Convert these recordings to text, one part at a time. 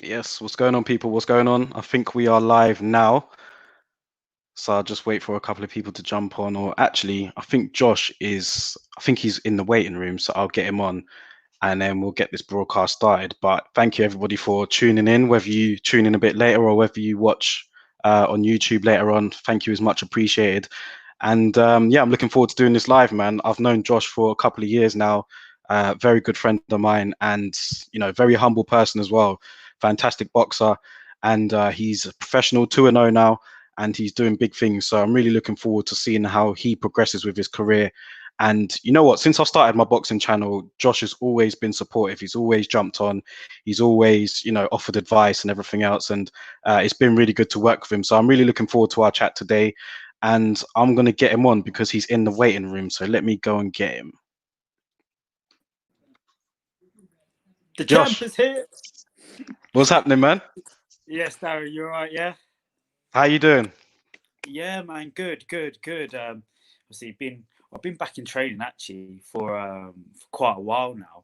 Yes, what's going on, people? What's going on? I think we are live now. So I'll just wait for a couple of people to jump on. Or actually, I think he's in the waiting room. So I'll get him on and then we'll get this broadcast started. But thank you, everybody, for tuning in, whether you tune in a bit later or whether you watch on YouTube later on. Thank you is much appreciated. And yeah, I'm looking forward to doing this live, man. I've known Josh for a couple of years now. Very good friend of mine, and very humble person as well. Fantastic boxer, and he's a professional 2-0 now, and he's doing big things. So I'm really looking forward to seeing how he progresses with his career. And you know what? Since I started my boxing channel, Josh has always been supportive. He's always jumped on. He's always, offered advice and everything else. And it's been really good to work with him. So I'm really looking forward to our chat today. And I'm going to get him on because he's in the waiting room. So let me go and get him. The Josh, champ is here. what's happening, man? Yes, Darren, you're right. Yeah. How you doing? Yeah, man. Good. Obviously, I've been back in training actually for quite a while now.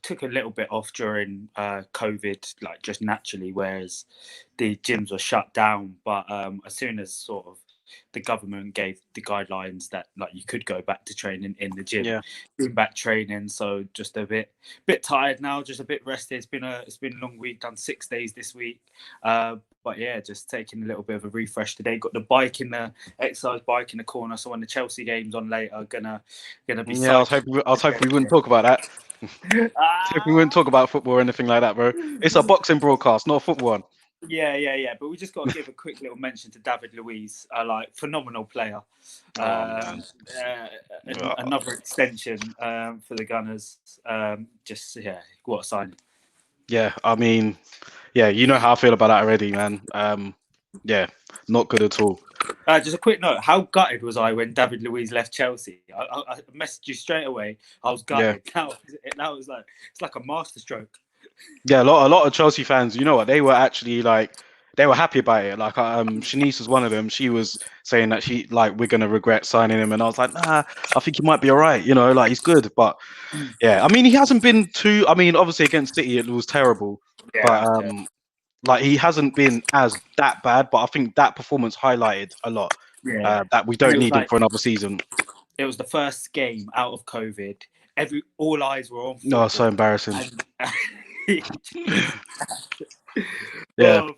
Took a little bit off during COVID, like just naturally, whereas the gyms were shut down. But as soon as sort of the government gave the guidelines that like you could go back to training in the gym, Yeah. been back training. So just a bit tired now, just a bit rested. It's been a long week. Done 6 days this week. But yeah, just taking a little bit of a refresh today. Got the exercise bike in the corner. So when the Chelsea game's on later, gonna be. Yeah, I was hoping we wouldn't talk about that. If we wouldn't talk about football or anything like that, bro. It's a boxing broadcast, not a football one. Yeah. But we just got to give a quick little mention to David Luiz, like phenomenal player. Oh man. Another extension for the Gunners. What a signing. Yeah, I mean, yeah, you know how I feel about that already, man. Yeah, not good at all. Just a quick note: how gutted was I when David Luiz left Chelsea? I messaged you straight away. I was gutted. Yeah. Now it's like a masterstroke. Yeah, a lot of Chelsea fans, you know what, they were actually like they were happy about it. Like Shanice was one of them. She was saying that we're gonna regret signing him, and I was like, nah, I think he might be all right, like he's good. But yeah, I mean he hasn't been too obviously against City it was terrible. Yeah, But that was terrible. like he hasn't been as that bad, but I think that performance highlighted a lot. Yeah, That we don't need him for another season. It was the first game out of COVID. All eyes were on football. No, so embarrassing. Yeah.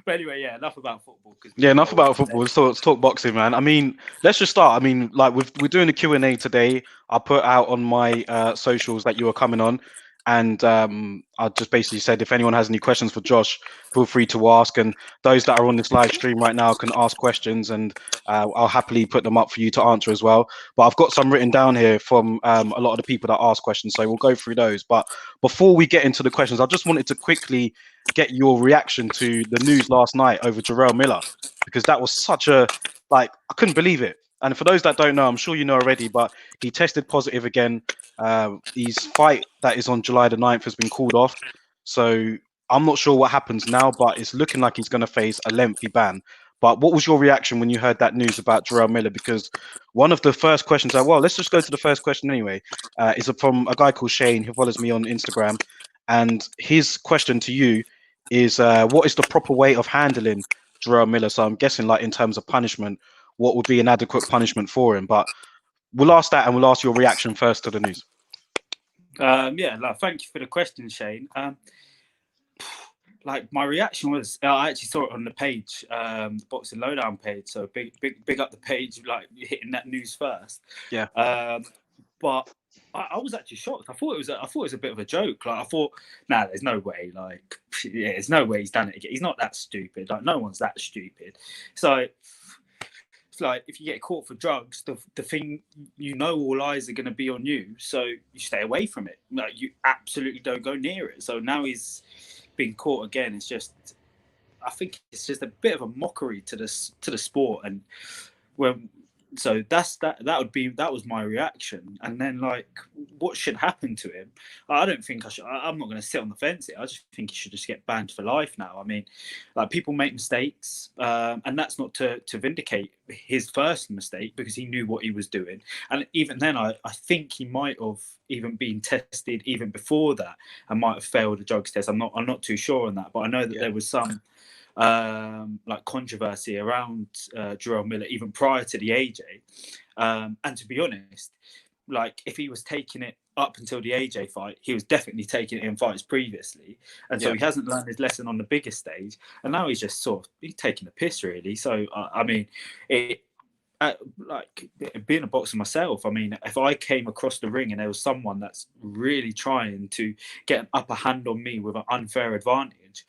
But anyway, yeah, enough about football. Enough about football. Let's talk boxing, man. I mean, let's just start. I mean, like we're doing a Q&A today. I put out on my socials that you were coming on, and I just basically said if anyone has any questions for Josh, feel free to ask. And those that are on this live stream right now can ask questions, and I'll happily put them up for you to answer as well. But I've got some written down here from a lot of the people that ask questions, so we'll go through those. But before we get into the questions, I just wanted to quickly get your reaction to the news last night over Jarrell Miller, because that was such a I couldn't believe it. And for those that don't know, I'm sure you know already, but he tested positive again. His fight that is on July the 9th has been called off. So I'm not sure what happens now, but it's looking like he's going to face a lengthy ban. But what was your reaction when you heard that news about Jarrell Miller? Because one of the first questions, let's just go to the first question anyway, is from a guy called Shane who follows me on Instagram. And his question to you is, what is the proper way of handling Jarrell Miller? So I'm guessing like in terms of punishment, what would be an adequate punishment for him? But we'll ask that and we'll ask your reaction first to the news. Thank you for the question, Shane. My reaction was I actually saw it on the page, the Boxing Lowdown page. So big up the page, like hitting that news first. Yeah. But I was actually shocked. I thought it was a bit of a joke. Like I thought, there's no way. Like, there's no way he's done it again. He's not that stupid. Like, no one's that stupid. So it's like if you get caught for drugs, the thing all eyes are going to be on you. So you stay away from it. Like, you absolutely don't go near it. So now he's been caught again. I think it's just a bit of a mockery to the sport. And that was my reaction. And then what should happen to him. I don't think I'm not going to sit on the fence here. I just think he should just get banned for life now. I mean, like, people make mistakes, and that's not to vindicate his first mistake, because he knew what he was doing. And even then, I think he might have even been tested even before that and might have failed a drugs test. I'm not too sure on that, but I know that there was some like controversy around Jarrell Miller even prior to the AJ. And to be honest, like, if he was taking it up until the AJ fight, he was definitely taking it in fights previously, and so he hasn't learned his lesson on the biggest stage, and now he's just he's taking a piss, really. So I mean, like, being a boxer myself, I mean, if I came across the ring and there was someone that's really trying to get an upper hand on me with an unfair advantage,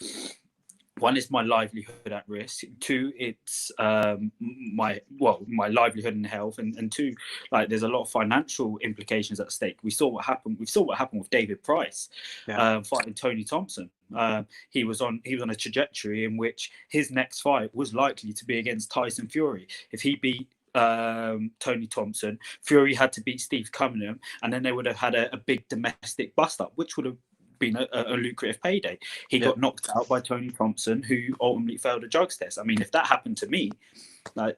one, is my livelihood at risk. Two, it's my livelihood and health, and two, like, there's a lot of financial implications at stake. We saw what happened with David Price fighting Tony Thompson. He was on a trajectory in which his next fight was likely to be against Tyson Fury. If he beat Tony Thompson, Fury had to beat Steve Cunningham, and then they would have had a big domestic bust up, which would have been a lucrative payday. He got knocked out by Tony Thompson, who ultimately failed a drugs test. I mean, if that happened to me, like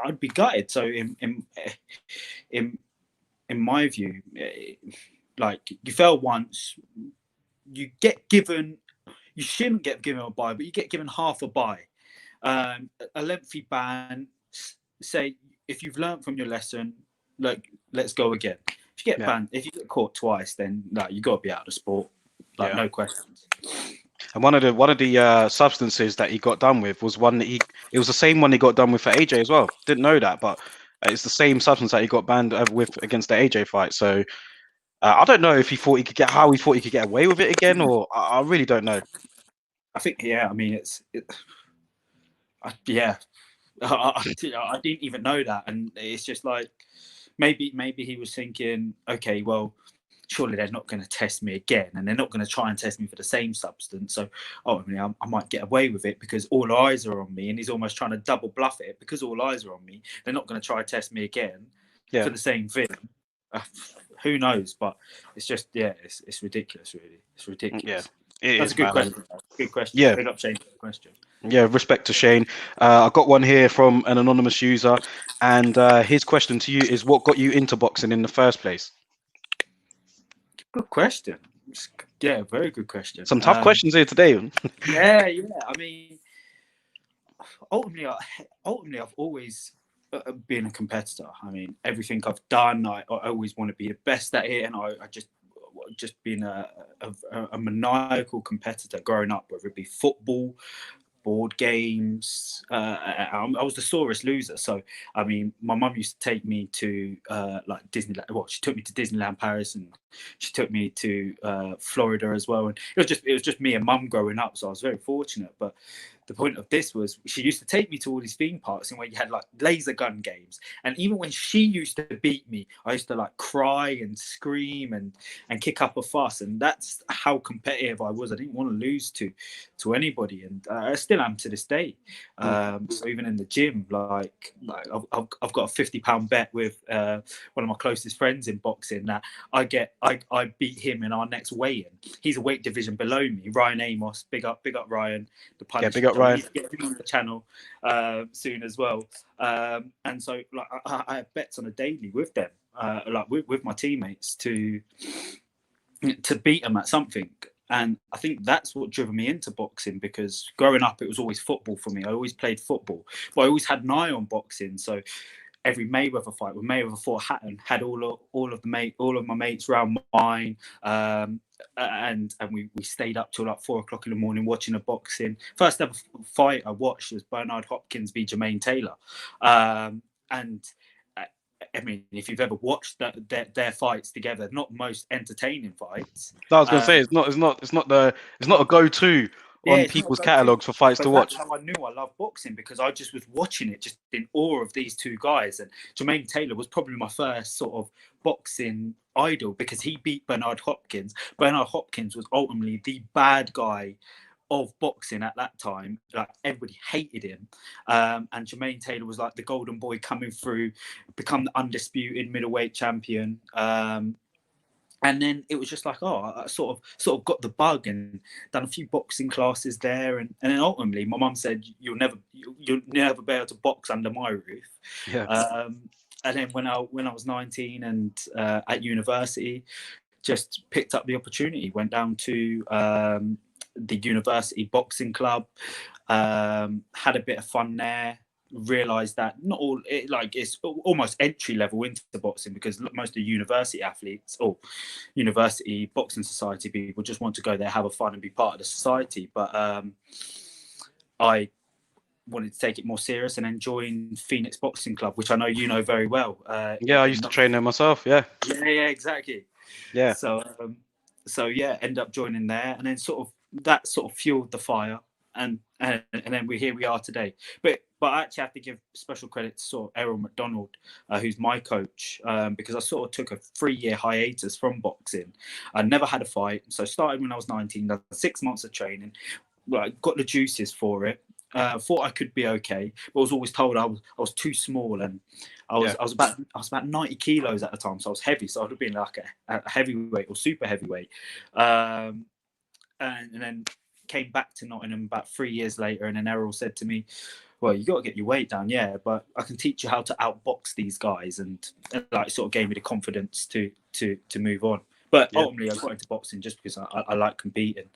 I'd be gutted. So in my view, like, you fail once, you shouldn't get given a bye, but you get given half a bye. A lengthy ban. Say, if you've learned from your lesson, like, let's go again. If you get banned, if you get caught twice, then you got to be out of the sport. Like, no questions. And one of the substances that he got done with was one that it was the same one he got done with for AJ as well. Didn't know that, but it's the same substance that he got banned with against the AJ fight. So I don't know if he thought he could get away with it again, or I really don't know. I think, I mean, I didn't even know that, and it's just like, maybe he was thinking, okay, well, surely they're not going to test me again, and they're not going to try and test me for the same substance. So, I might get away with it because all eyes are on me, and he's almost trying to double bluff it because all eyes are on me. They're not going to try to test me again for the same thing. Who knows? But it's just, it's ridiculous, really. It's ridiculous. Yeah, that's a good question. Good question. Yeah, big up Shane for the question. Yeah, respect to Shane. I got one here from an anonymous user, and his question to you is, what got you into boxing in the first place? Good question. Yeah, very good question. Some tough questions here today. yeah. I mean, ultimately, I've always been a competitor. I mean, everything I've done, I always want to be the best at it, and I just been a maniacal competitor growing up, whether it be football, board games. I was the sorest loser. So, I mean, my mum used to take me to like Disneyland. Well, she took me to Disneyland Paris, and she took me to Florida as well. And it was just me and mum growing up. So I was very fortunate. But the point of this was, she used to take me to all these theme parks, and where you had like laser gun games. And even when she used to beat me, I used to like cry and scream and kick up a fuss. And that's how competitive I was. I didn't want to lose to anybody, and I still am to this day. So even in the gym, like I've got a £50 bet with one of my closest friends in boxing that I beat him in our next weigh-in. He's a weight division below me, Ryan Amos. Big up Ryan. The Punisher. Yeah, big up Ryan. Get him on the channel soon as well. And so, like, I have bets on a daily with them, like with my teammates to beat them at something. And I think that's what driven me into boxing, because growing up, it was always football for me. I always played football, but I always had an eye on boxing. So every Mayweather fight, when Mayweather fought Hatton, had all of my mates around mine, and we stayed up till like 4 o'clock in the morning watching a boxing. First ever fight I watched was Bernard Hopkins v Jermaine Taylor, and I mean, if you've ever watched their fights together, not most entertaining fights. I was gonna say, it's not a go-to on people's catalogs for fights to watch. That's how I knew I loved boxing, because I just was watching it, just in awe of these two guys. And Jermaine Taylor was probably my first sort of boxing idol, because he beat Bernard Hopkins. Bernard Hopkins was ultimately the bad guy of boxing at that time. Like everybody hated him, and Jermaine Taylor was like the golden boy coming through, become the undisputed middleweight champion. And then it was just like, oh, I sort of got the bug and done a few boxing classes there, and then ultimately my mum said you'll never be able to box under my roof. Yeah. And then when I was 19 and at university, just picked up the opportunity, went down to the university boxing club, had a bit of fun there. Realized that not all it's almost entry level into boxing, because most of the university athletes or university boxing society people just want to go there, have a fun and be part of the society. But I wanted to take it more serious and then join Phoenix Boxing Club, which I know you know very well. Yeah, I used to train there myself. Yeah. Yeah, exactly. Yeah. So yeah, end up joining there, and then that fueled the fire, and then here we are today. But I actually have to give special credit to sort of Errol McDonald, who's my coach, because I sort of took a 3-year hiatus from boxing. I never had a fight, so I started when I was 19, done 6 months of training, got the juices for it. Thought I could be okay, but was always told I was too small, and I was about 90 kilos at the time, so I was heavy. So I'd have been like a heavyweight or super heavyweight, and then came back to Nottingham about 3 years later, and then Errol said to me, well, you got to get your weight down, yeah, but I can teach you how to outbox these guys, and like sort of gave me the confidence to move on. But ultimately, I got into boxing just because I like competing.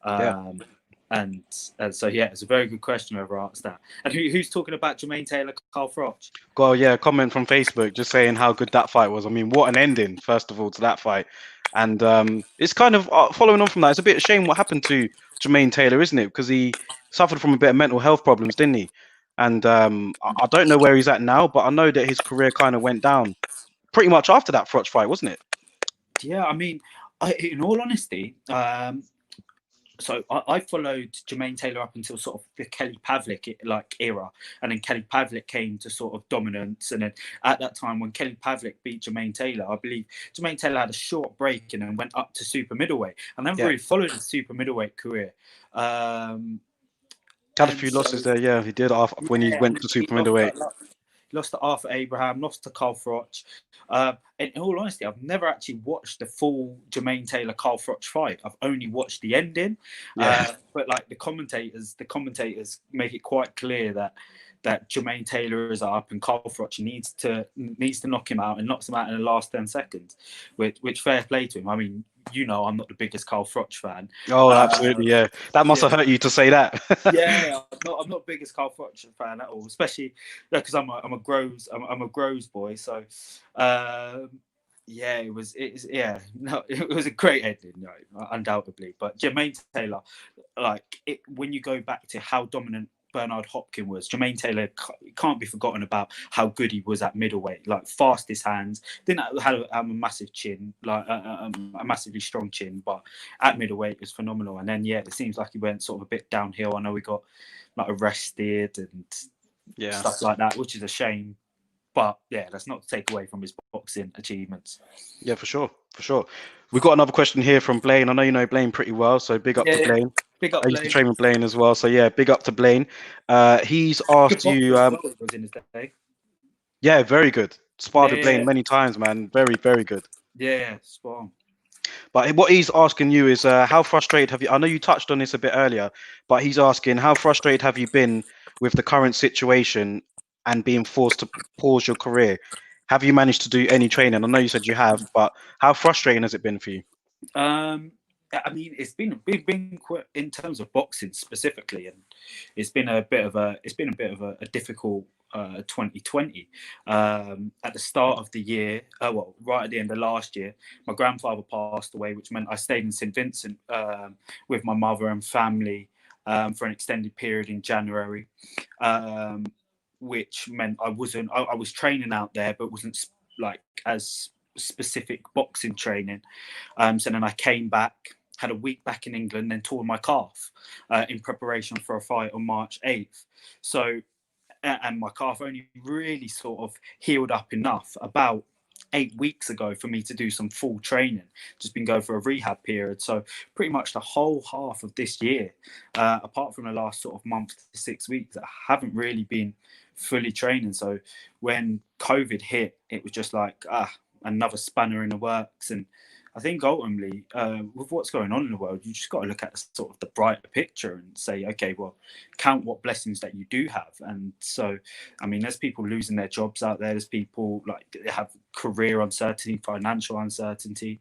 And so yeah, it's a very good question whoever asked that. And who's talking about Jermaine Taylor, Carl Froch? Well, yeah, comment from Facebook just saying how good that fight was. I mean, what an ending, first of all, to that fight. And it's kind of following on from that. It's a bit of a shame what happened to Jermaine Taylor, isn't it? Because he suffered from a bit of mental health problems, didn't he? And I don't know where he's at now, but I know that his career kind of went down pretty much after that Froch fight, wasn't it? Yeah, I mean, in all honesty, so I followed Jermaine Taylor up until sort of the Kelly Pavlik era, and then Kelly Pavlik came to sort of dominance, and then at that time when Kelly Pavlik beat Jermaine Taylor, I believe Jermaine Taylor had a short break and then went up to super middleweight. I never really followed his super middleweight career. Had a few losses there, yeah, he did when he went to super middleweight. Lost to Arthur Abraham, lost to Carl Froch. In all honesty, I've never actually watched the full Jermaine Taylor Carl Froch fight. I've only watched the ending. But like the commentators make it quite clear that Jermaine Taylor is up and Carl Froch needs to knock him out, and knocks him out in the last 10 seconds. Which fair play to him. I mean, you know, I'm not the biggest Carl Froch fan. Oh, absolutely, yeah. That must have hurt you to say that. Yeah, I'm not the biggest Carl Froch fan at all, especially because I'm a Groves boy. So, yeah, it was a great ending, undoubtedly. But Jermaine Taylor, when you go back to how dominant Bernard Hopkins was, Jermaine Taylor can't be forgotten about how good he was at middleweight. Like fastest hands, didn't have a massive chin, like a massively strong chin, but at middleweight it was phenomenal. And then it seems like he went sort of a bit downhill. I know he got like arrested and stuff like that, which is a shame. But yeah, that's not to take away from his boxing achievements. Yeah, for sure. We've got another question here from Blaine. I know you know Blaine pretty well, so big up to Blaine. Big up I used to train with Blaine as well, so yeah, big up to Blaine. He's asked you. Was in his day. Yeah, very good. Sparred with Blaine many times, man. Very, very good. Yeah, spot on. But what he's asking you is, how frustrated have you? I know you touched on this a bit earlier, but he's asking, how frustrated have you been with the current situation and being forced to pause your career? Have you managed to do any training? I know you said you have, but how frustrating has it been for you? I mean, it's been quite, in terms of boxing specifically, and it's been a bit of a difficult 2020. At the start of the year, right at the end of last year, my grandfather passed away, which meant I stayed in St Vincent with my mother and family for an extended period in January, which meant I was training out there, but wasn't like as specific boxing training. So then I came back, had a week back in England, then tore my calf in preparation for a fight on March 8th. So, and my calf only really sort of healed up enough about 8 weeks ago for me to do some full training. Just been going for a rehab period. So pretty much the whole half of this year, apart from the last sort of month to 6 weeks, I haven't really been fully training. So when COVID hit, it was just like, another spanner in the works. And I think ultimately, with what's going on in the world, you just got to look at sort of the brighter picture and say, okay, well, count what blessings that you do have. And so, I mean, there's people losing their jobs out there. There's people like they have career uncertainty, financial uncertainty.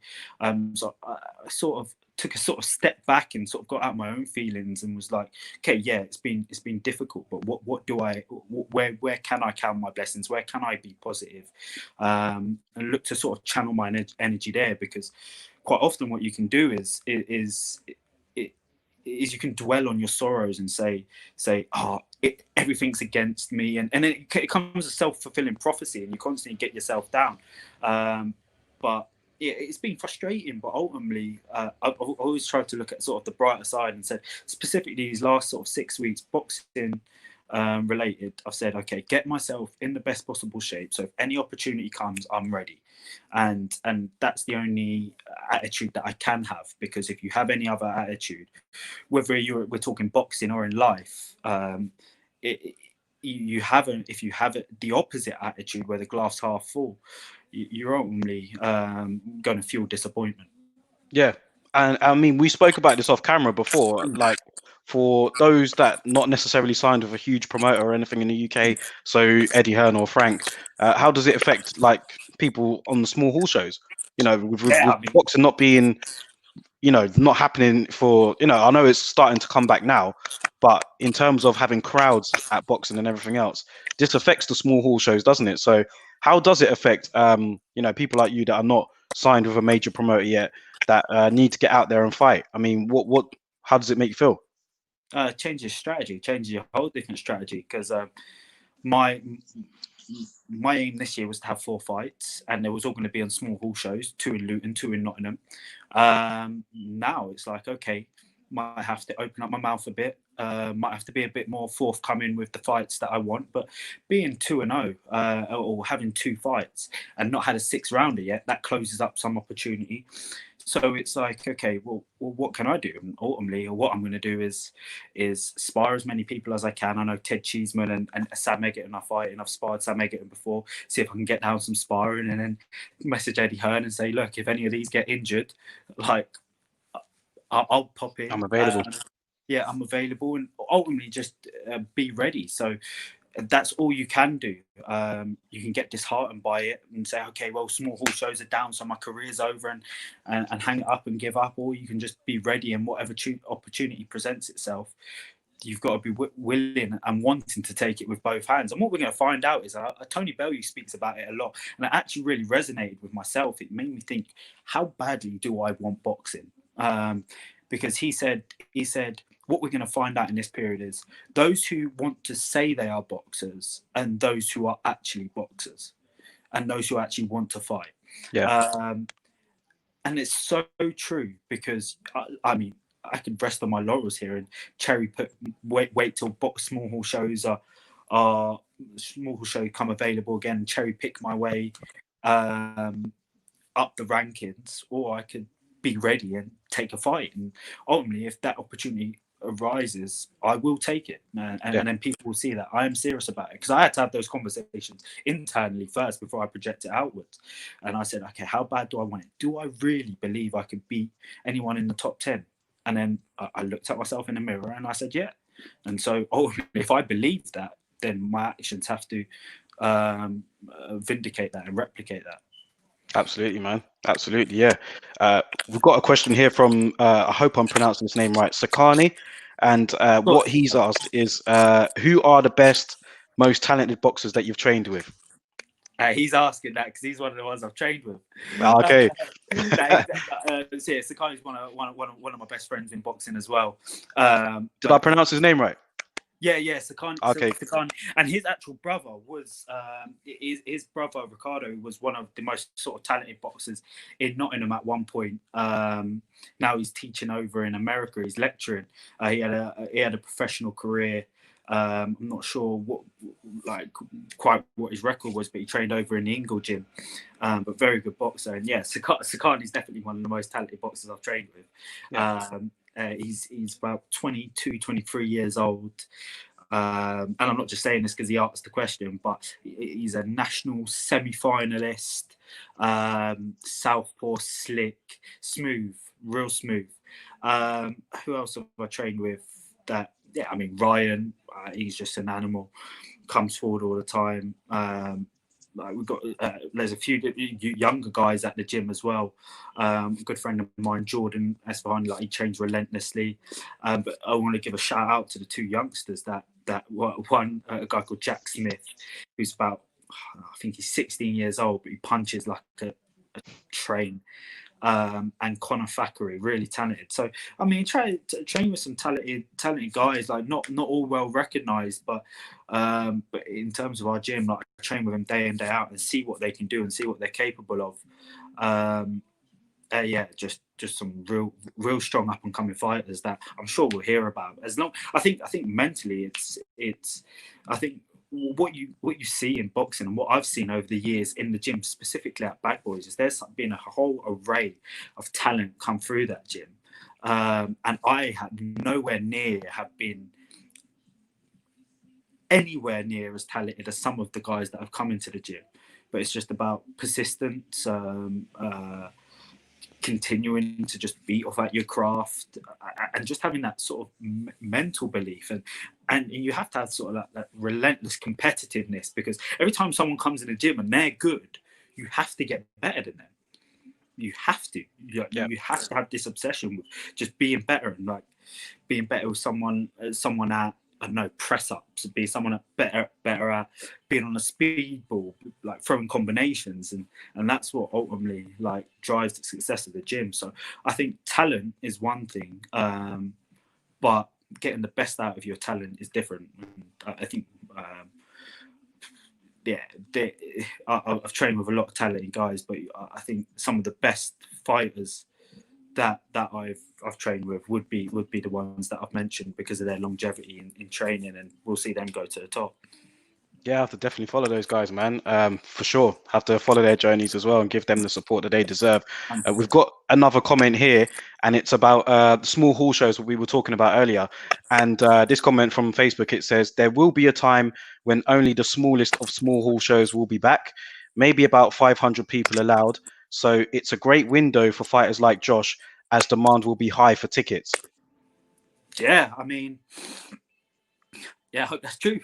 So I sort of took a sort of step back and sort of got out my own feelings and was like, okay, yeah, it's been difficult, but where can I count my blessings? Where can I be positive? And look to sort of channel my energy there, because quite often what you can do is you can dwell on your sorrows and say, everything's against me, and it comes a self-fulfilling prophecy, and you constantly get yourself down. But it's been frustrating, but ultimately, I've always tried to look at sort of the brighter side and said, specifically these last sort of 6 weeks, boxing related, I've said, okay, get myself in the best possible shape. So if any opportunity comes, I'm ready. And that's the only attitude that I can have, because if you have any other attitude, whether we're talking boxing or in life, if you have the opposite attitude where the glass half full, you're ultimately going to fuel disappointment. Yeah, and I mean, we spoke about this off camera before. Like, for those that not necessarily signed with a huge promoter or anything in the UK, so Eddie Hearn or Frank, how does it affect like people on the small hall shows? You know, with boxing not being, not happening for, I know it's starting to come back now, but in terms of having crowds at boxing and everything else, this affects the small hall shows, doesn't it? So how does it affect, people like you that are not signed with a major promoter yet, that need to get out there and fight? I mean, how does it make you feel? Changes strategy, changes your whole different strategy, because my aim this year was to have 4 fights, and they was all going to be on small hall shows, 2 in Luton, 2 in Nottingham. Now it's like, okay, might have to open up my mouth a bit, might have to be a bit more forthcoming with the fights that I want. But being 2-0, or having 2 fights and not had a 6th rounder yet, that closes up some opportunity. So it's like, okay, well, what can I do? And ultimately, what I'm going to do is spar as many people as I can. I know Ted Cheeseman and Sam Egerton are fighting. I've sparred Sam Egerton before. See if I can get down some sparring, and then message Eddie Hearn and say, look, if any of these get injured, like, I'll pop in. I'm available. I'm available, and ultimately just be ready. So that's all you can do. You can get disheartened by it and say, okay, well, small hall shows are down, so my career's over, and hang it up and give up. Or you can just be ready, and whatever opportunity presents itself, you've got to be willing and wanting to take it with both hands. And what we're going to find out is Tony Bellew speaks about it a lot, and it actually really resonated with myself. It made me think, how badly do I want boxing? Because he said, what we're going to find out in this period is those who want to say they are boxers and those who are actually boxers and those who actually want to fight. Yeah. And it's so true, because I mean, I could rest on my laurels here and wait till small hall shows come available again, and cherry pick my way up the rankings, or I could be ready and take a fight. And ultimately, if that opportunity arises, I will take it, and then people will see that I am serious about it, because I had to have those conversations internally first before I project it outwards. And I said, okay, how bad do I want it? Do I really believe I could beat anyone in the top 10? And then I looked at myself in the mirror and I said, yeah. And so if I believe that, then my actions have to vindicate that and replicate that. Absolutely, man. Absolutely, yeah. We've got a question here from, I hope I'm pronouncing his name right, Sakani. And what he's asked is, who are the best, most talented boxers that you've trained with? He's asking that because he's one of the ones I've trained with. Okay. Sakani's one of my best friends in boxing as well. Did I pronounce his name right? Yeah, Sakani. Okay. Sakani, and his actual brother was his brother Ricardo was one of the most sort of talented boxers in Nottingham at one point. Now he's teaching over in America. He's lecturing. He had a professional career I'm not sure quite what his record was, but he trained over in the Ingle gym. But very good boxer. And yeah, Sakani's definitely one of the most talented boxers I've trained with. Yeah. He's about 22, 23 years old. And I'm not just saying this because he asked the question, but he's a national semi-finalist, southpaw, slick, smooth, real smooth. Who else have I trained with? That, yeah, I mean, Ryan, he's just an animal, comes forward all the time. We've got there's a few younger guys at the gym as well. A good friend of mine, Jordan Esfahan, he trains relentlessly. But I want to give a shout out to the two youngsters that one, a guy called Jack Smith, who's about, I think he's 16 years old, but he punches like a train. And Conor Thackeray, really talented. So I mean, train with some talented guys, like not all well recognised, but in terms of our gym, like I train with them day in day out and see what they can do and see what they're capable of. Yeah, just some real strong up and coming fighters that I'm sure we'll hear about. I think mentally it's I think what you see in boxing and what I've seen over the years in the gym, specifically at Bad Boys, is there's been a whole array of talent come through that gym, and I have nowhere near have been anywhere near as talented as some of the guys that have come into the gym. But it's just about persistence, continuing to just beat off at your craft, and just having that sort of mental belief, and you have to have sort of that relentless competitiveness, because every time someone comes in the gym and they're good, you have to get better than them. You have to. You have to have this obsession with just being better, and like being better with someone at, I don't know, press ups, be someone better at being on a speed ball, like throwing combinations, and that's what ultimately like drives the success of the gym. So I think talent is one thing, but getting the best out of your talent is different. I think, I've trained with a lot of talented guys, but I think some of the best fighters that I've trained with would be the ones that I've mentioned, because of their longevity in training, and we'll see them go to the top. Yeah, I have to definitely follow those guys, man. For sure. Have to follow their journeys as well and give them the support that they deserve. We've got another comment here, and it's about the small hall shows we were talking about earlier. And this comment from Facebook, it says, there will be a time when only the smallest of small hall shows will be back, maybe about 500 people allowed. So it's a great window for fighters like Josh, as demand will be high for tickets. Yeah, I mean, yeah, I hope that's true.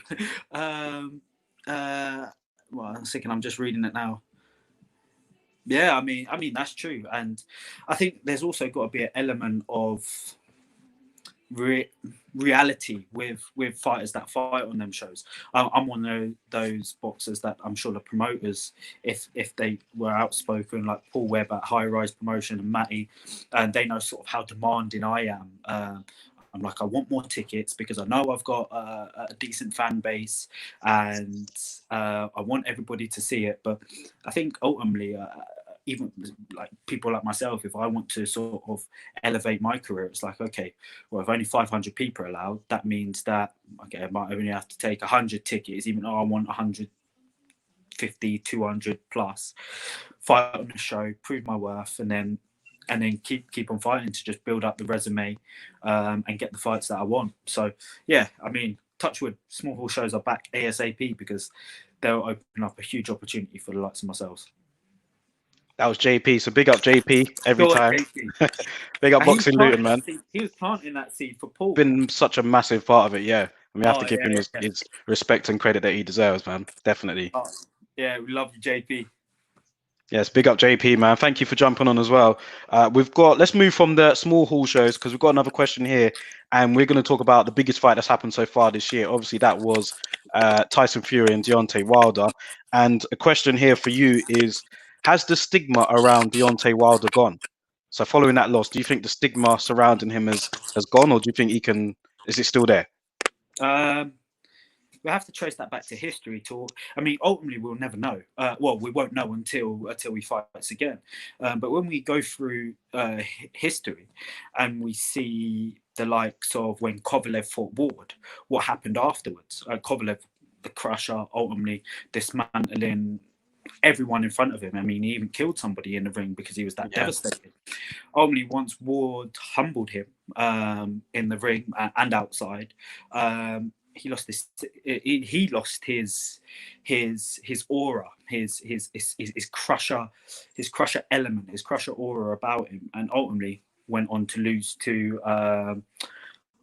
Well, I'm thinking, I'm just reading it now. Yeah, I mean that's true, and I think there's also got to be an element of reality with fighters that fight on them shows. I'm one of those boxers that I'm sure the promoters, if they were outspoken, like Paul Webb at High Rise Promotion and Matty, and they know sort of how demanding I am. I'm like, I want more tickets because I know I've got a decent fan base, and I want everybody to see it. But I think ultimately, even like people like myself, if I want to sort of elevate my career, it's like, okay, well, if only 500 people are allowed, that means that, okay, I might only have to take 100 tickets, even though I want 150, 200 plus, fight on the show, prove my worth, and then keep on fighting to just build up the resume, and get the fights that I want. So yeah, I mean, touch wood, small hall shows are back ASAP, because they'll open up a huge opportunity for the likes of myself. That was JP. So big up JP every time. Big up Boxing Luton, man. He was planting that seed for Paul. Been such a massive part of it, yeah. And we have to give him his respect and credit that he deserves, man. Definitely. Yeah, we love you, JP. Yes, big up JP, man. Thank you for jumping on as well. Let's move from the small hall shows, because we've got another question here, and we're going to talk about the biggest fight that's happened so far this year. Obviously, that was Tyson Fury and Deontay Wilder. And a question here for you is, has the stigma around Deontay Wilder gone? So following that loss, do you think the stigma surrounding him has gone, or do you think is it still there? We have to trace that back to history. I mean, ultimately, we'll never know. Well, we won't know until we fight again. But when we go through history and we see the likes of when Kovalev fought Ward, what happened afterwards. Kovalev, the crusher, ultimately dismantling everyone in front of him. I mean, he even killed somebody in the ring because he was that devastated. Only once Ward humbled him in the ring and outside, he lost this. He lost his aura, his crusher element, his crusher aura about him, and ultimately went on to lose to.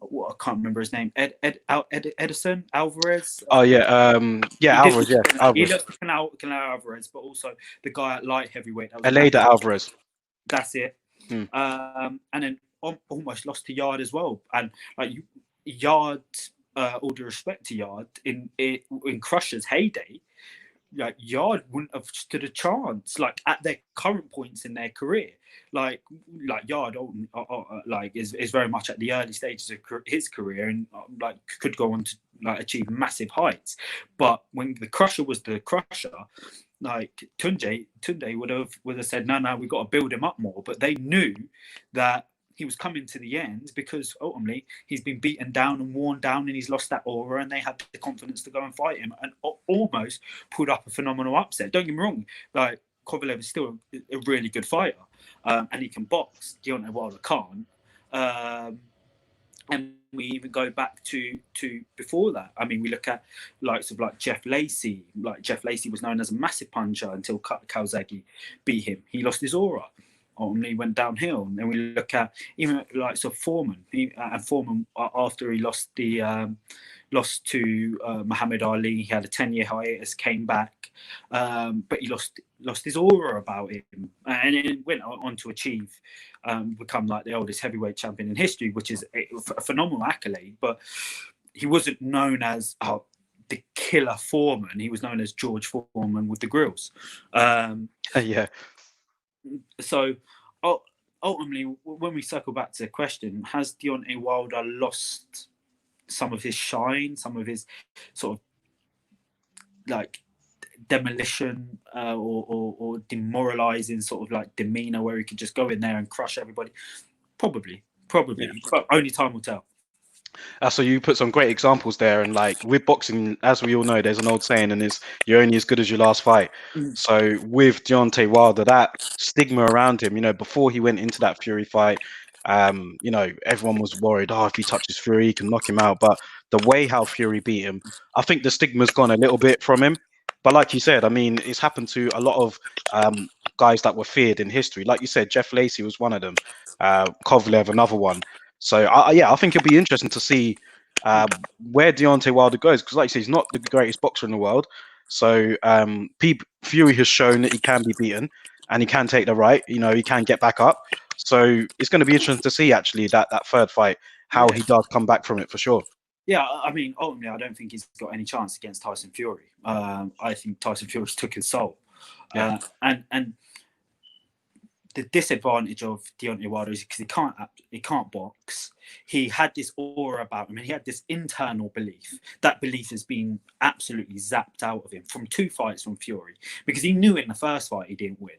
What, I can't remember his name. Edison Alvarez. Oh yeah, Alvarez. Yeah, He Alvarez. lost to Canelo Alvarez, but also the guy at light heavyweight. That was Almeida Alvarez. That's it. And then almost lost to Yard as well. And like Yard, all due respect to Yard, in Crusher's heyday, like Yard wouldn't have stood a chance. Like at their current points in their career, like Yard, like is very much at the early stages of his career, and like could go on to like achieve massive heights. But when the Crusher was the Crusher, like Tunde would have said, no, we've got to build him up more. But they knew that he was coming to the end because ultimately he's been beaten down and worn down, and he's lost that aura, and they had the confidence to go and fight him and almost pulled up a phenomenal upset. Don't get me wrong, like Kovalev is still a really good fighter, and he can box. Deontay Wilder can't. And we even go back to before that. I mean, we look at likes of like Jeff Lacey. Like Jeff Lacey was known as a massive puncher until Calzaghe beat him. He lost his aura. Only went downhill. And then we look at even like Foreman. Foreman, after he lost to Muhammad Ali, he had a 10-year hiatus, came back, but he lost his aura about him, and it went on to achieve become like the oldest heavyweight champion in history, which is a phenomenal accolade. But he wasn't known as the killer Foreman. He was known as George Foreman with the grills. Yeah. So ultimately, when we circle back to the question, has Deontay Wilder lost some of his shine, some of his sort of like demolition or demoralizing sort of like demeanor, where he could just go in there and crush everybody? Probably, yeah. But only time will tell. So you put some great examples there, and like with boxing, as we all know, there's an old saying, and is you're only as good as your last fight. So with Deontay Wilder, that stigma around him, before he went into that Fury fight, everyone was worried, if he touches Fury, he can knock him out. But the way how Fury beat him, I think the stigma's gone a little bit from him. But like you said, I mean, it's happened to a lot of guys that were feared in history. Like you said, Jeff Lacey was one of them. Kovalev, another one. So I think it'll be interesting to see where Deontay Wilder goes, because like you say, he's not the greatest boxer in the world. So Fury has shown that he can be beaten and he can take the right. He can get back up. So it's going to be interesting to see actually that third fight, how he does come back from it for sure. Yeah, I mean, ultimately, I don't think he's got any chance against Tyson Fury. I think Tyson Fury took his soul. And the disadvantage of Deontay Wilder is because he can't box. He had this aura about him, and he had this internal belief. That belief has been absolutely zapped out of him from 2 fights from Fury, because he knew in the first fight he didn't win,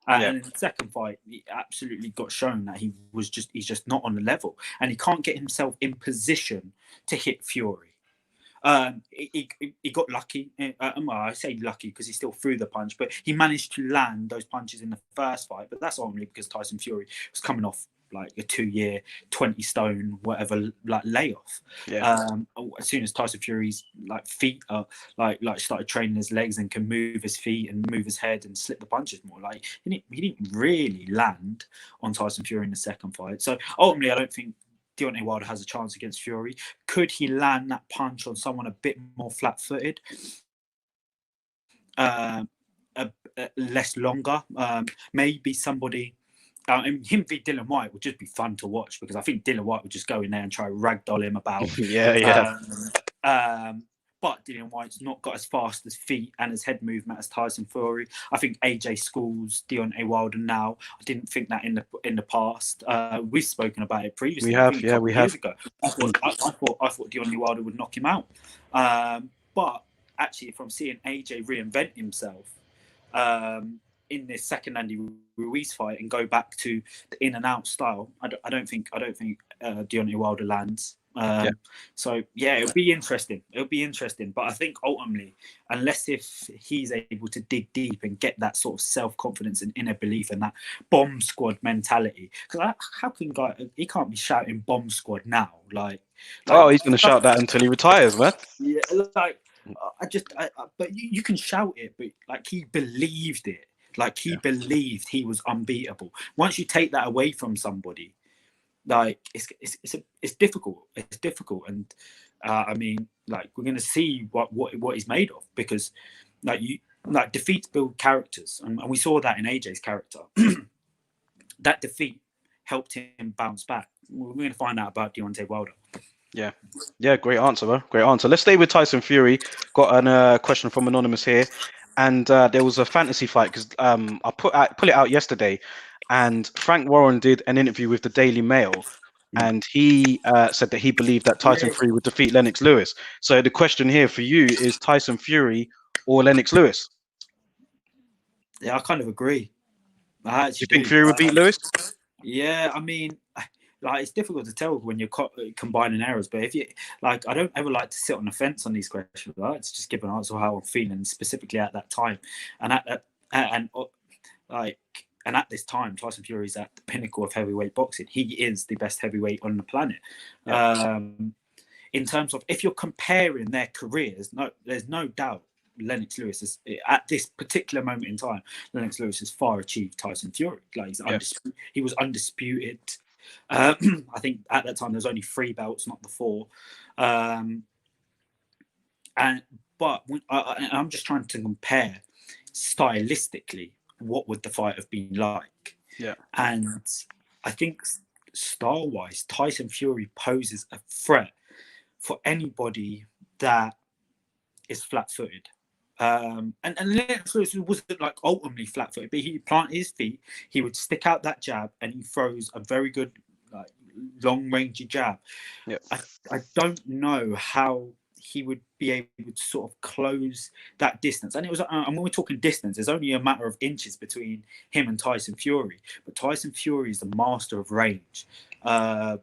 and in the second fight he absolutely got shown that he's just not on the level, and he can't get himself in position to hit Fury. He got lucky. Well, I say lucky because he still threw the punch, but he managed to land those punches in the first fight. But that's only because Tyson Fury was coming off like a 2-year, 20 stone, whatever, like layoff. As soon as Tyson Fury's like feet are like started training his legs and can move his feet and move his head and slip the punches more, like he didn't really land on Tyson Fury in the second fight. So ultimately, I don't think Deontay Wilder has a chance against Fury. Could he land that punch on someone a bit more flat-footed, less longer? Maybe somebody. Him v Dylan White would just be fun to watch, because I think Dylan White would just go in there and try to ragdoll him about. But Dylan White's not got as fast as feet and as head movement as Tyson Fury. I think AJ schools Deontay Wilder now. I didn't think that in the past. We've spoken about it previously. We have. Years ago. I thought Deontay Wilder would knock him out. But actually, from seeing AJ reinvent himself in this second Andy Ruiz fight and go back to the in and out style, I don't think Deontay Wilder lands. Yeah. So yeah, it'll be interesting. But I think ultimately, unless if he's able to dig deep and get that sort of self-confidence and inner belief and that bomb squad mentality, because how can he can't be shouting bomb squad now? Like Oh, he's going to shout that until he retires, man. Yeah, like but you can shout it, but like he believed it. Like he believed he was unbeatable. Once you take that away from somebody, like it's difficult. It's difficult, and I mean, like we're gonna see what he's made of, because like defeats build characters, and we saw that in AJ's character. That defeat helped him bounce back. We're gonna find out about Deontay Wilder. Yeah, great answer, bro. Great answer. Let's stay with Tyson Fury. Got a question from Anonymous here, and there was a fantasy fight because I put it out yesterday, and Frank Warren did an interview with the Daily Mail, and he said that he believed that Tyson Fury would defeat Lennox Lewis. So the question here for you is Tyson Fury or Lennox Lewis? Yeah, I kind of agree. Do you think Fury would beat Lewis? Yeah, I mean, like it's difficult to tell when you're combining errors, but if you like, I don't ever like to sit on the fence on these questions. Right? It's just give an answer how I'm feeling specifically at that time, and at this time, Tyson Fury is at the pinnacle of heavyweight boxing. He is the best heavyweight on the planet. Yeah. In terms of if you're comparing their careers, there's no doubt Lennox Lewis is at this particular moment in time. Lennox Lewis has far achieved Tyson Fury. Like he was undisputed. I think at that time there's only 3 belts, not the 4. I'm just trying to compare stylistically what would the fight have been like. Yeah, and I think style-wise, Tyson Fury poses a threat for anybody that is flat-footed. And Lennox Lewis wasn't like ultimately flat-footed, but he planted his feet, he would stick out that jab, and he throws a very good like long-range jab. Yeah. I don't know how he would be able to sort of close that distance. And it was, and when we're talking distance, there's only a matter of inches between him and Tyson Fury. But Tyson Fury is the master of range. And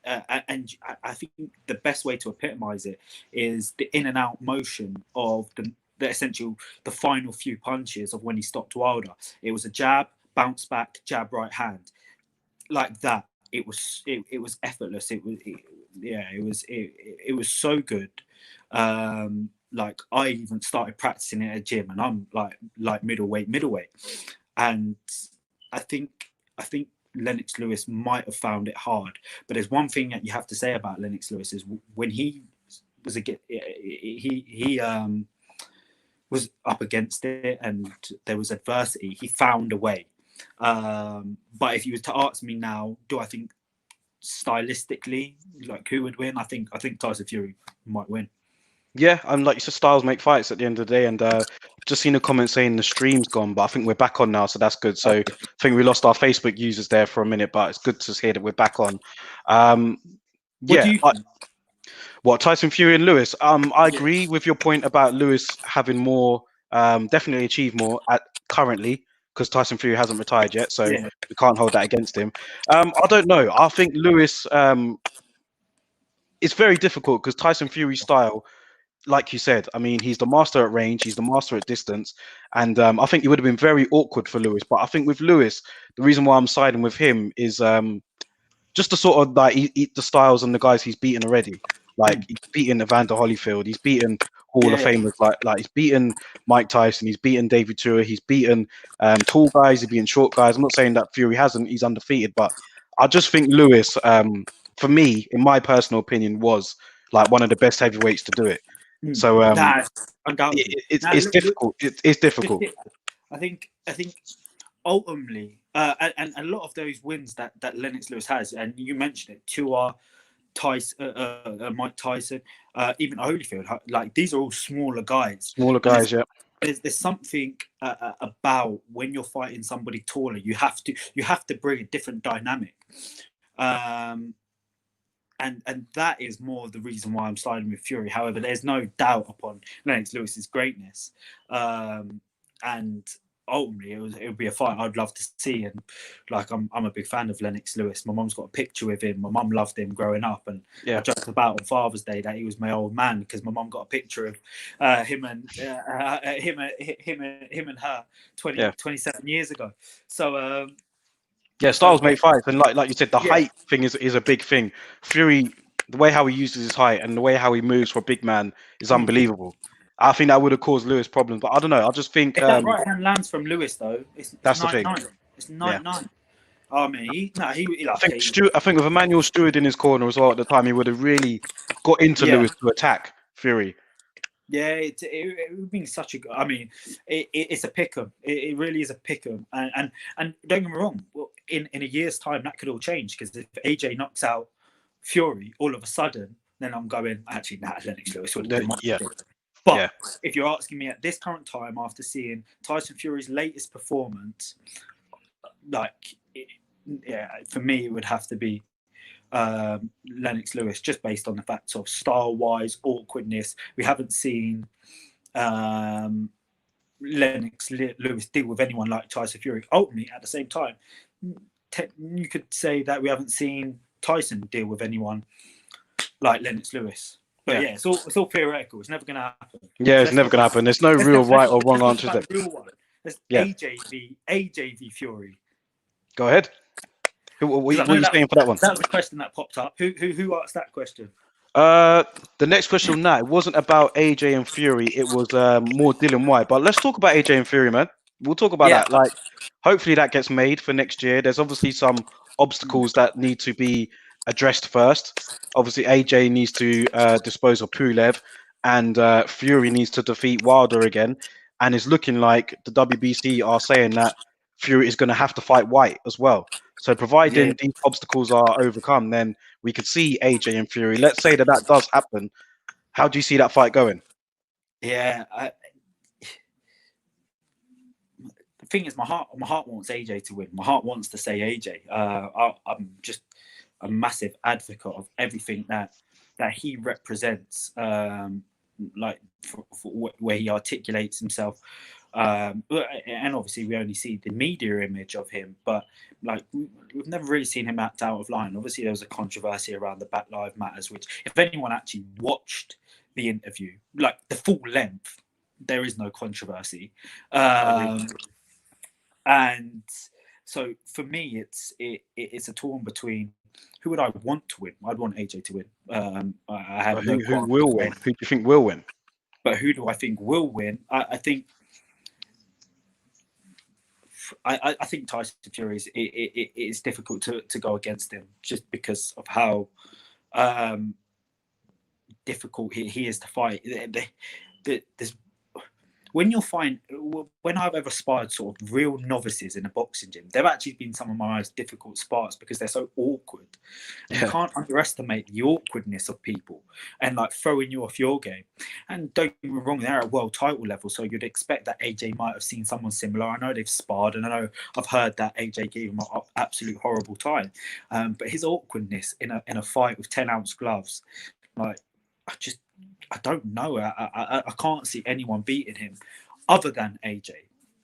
I think the best way to epitomize it is the in and out motion of the final few punches of when he stopped Wilder. It was a jab, bounce back, jab, right hand, like that. It was effortless. It was so good. Like I even started practicing it at a gym, and I'm like middleweight, and I think Lennox Lewis might have found it hard. But there's one thing that you have to say about Lennox Lewis is when he was was up against it and there was adversity, he found a way. But if you were to ask me now, do I think stylistically like who would win? I think Tyson Fury might win. Yeah, and like you said, styles make fights at the end of the day. And just seen a comment saying the stream's gone, but I think we're back on now, so that's good. So I think we lost our Facebook users there for a minute, but it's good to hear that we're back on. What Tyson Fury and Lewis? I agree with your point about Lewis having more, definitely achieved more currently, because Tyson Fury hasn't retired yet, so we can't hold that against him. I don't know. I think Lewis, it's very difficult because Tyson Fury's style, like you said, I mean, he's the master at range, he's the master at distance, and I think it would have been very awkward for Lewis. But I think with Lewis, the reason why I'm siding with him is just the sort of like the styles and the guys he's beaten already. Like he's beaten Evander Holyfield, he's beaten Hall of Famers, like he's beaten Mike Tyson, he's beaten David Tua, he's beaten tall guys, he's beaten short guys. I'm not saying that Fury hasn't; he's undefeated, but I just think Lewis, for me, in my personal opinion, was like one of the best heavyweights to do it. So it's difficult. It's difficult. I think ultimately, and a lot of those wins that Lennox Lewis has, and you mentioned it, Tua, Tyson, Mike Tyson, even Holyfield, like these are all smaller guys. Yeah. There's something about when you're fighting somebody taller, you have to bring a different dynamic. And that is more the reason why I'm siding with Fury. However, there's no doubt upon Lennox Lewis's greatness. And ultimately it would be a fight I'd love to see. And like I'm a big fan of Lennox Lewis. My mum's got a picture with him. My mum loved him growing up, and I joked about on Father's Day that he was my old man because my mum got a picture of him and her 27 years ago. So styles make fights, and like you said, the height thing is a big thing. Fury, the way how he uses his height and the way how he moves for a big man is unbelievable. I think that would have caused Lewis problems, but I don't know. I just think if that right hand lands from Lewis though, that's the thing. It's 9-9. I mean, I think with Emmanuel Stewart in his corner as well at the time, he would have really got into Lewis to attack Fury. Yeah, it would be such a. I mean, it's a pick'em. It really is a pick'em. And don't get me wrong. Well, in a year's time, that could all change because if AJ knocks out Fury all of a sudden, then I'm going. Actually, Lennox Lewis would have been But if you're asking me at this current time, after seeing Tyson Fury's latest performance, for me, it would have to be Lennox Lewis, just based on the fact of style-wise, awkwardness. We haven't seen Lennox Lewis deal with anyone like Tyson Fury. Ultimately, at the same time, you could say that we haven't seen Tyson deal with anyone like Lennox Lewis. But it's all theoretical. It's never going to happen. Yeah, it's never going to happen. There's no real right or wrong answers there. There's AJ v Fury. Go ahead. What are you saying for that one? That was a question that popped up. Who asked that question? The next question on that, it wasn't about AJ and Fury. It was more Dylan White. But let's talk about AJ and Fury, man. We'll talk about that. Like, hopefully that gets made for next year. There's obviously some obstacles that need to be addressed first. Obviously, AJ needs to dispose of Pulev, and Fury needs to defeat Wilder again. And it's looking like the WBC are saying that Fury is going to have to fight White as well. So providing these obstacles are overcome, then we could see AJ and Fury. Let's say that does happen. How do you see that fight going? Yeah, the thing is, my heart wants AJ to win. My heart wants to say AJ. I'm just a massive advocate of everything that he represents, like for where he articulates himself. And obviously we only see the media image of him, but like we've never really seen him act out of line. Obviously there was a controversy around the Black Lives Matters, which if anyone actually watched the interview, like the full length, there is no controversy. And so for me, it's a torn between who would I want to win. I'd want AJ to win. I have who will win? Who do you think will win? But who do I think will win? I think Tyson Fury it's difficult to go against him just because of how difficult he is to fight. When I've ever sparred sort of real novices in a boxing gym, they've actually been some of my most difficult spars because they're so awkward. And you can't underestimate the awkwardness of people and like throwing you off your game. And don't get me wrong, they're at world title level, so you'd expect that AJ might have seen someone similar. I know they've sparred, and I know I've heard that AJ gave him an absolute horrible time. But his awkwardness in a fight with 10-ounce gloves, like I don't know. I can't see anyone beating him other than AJ.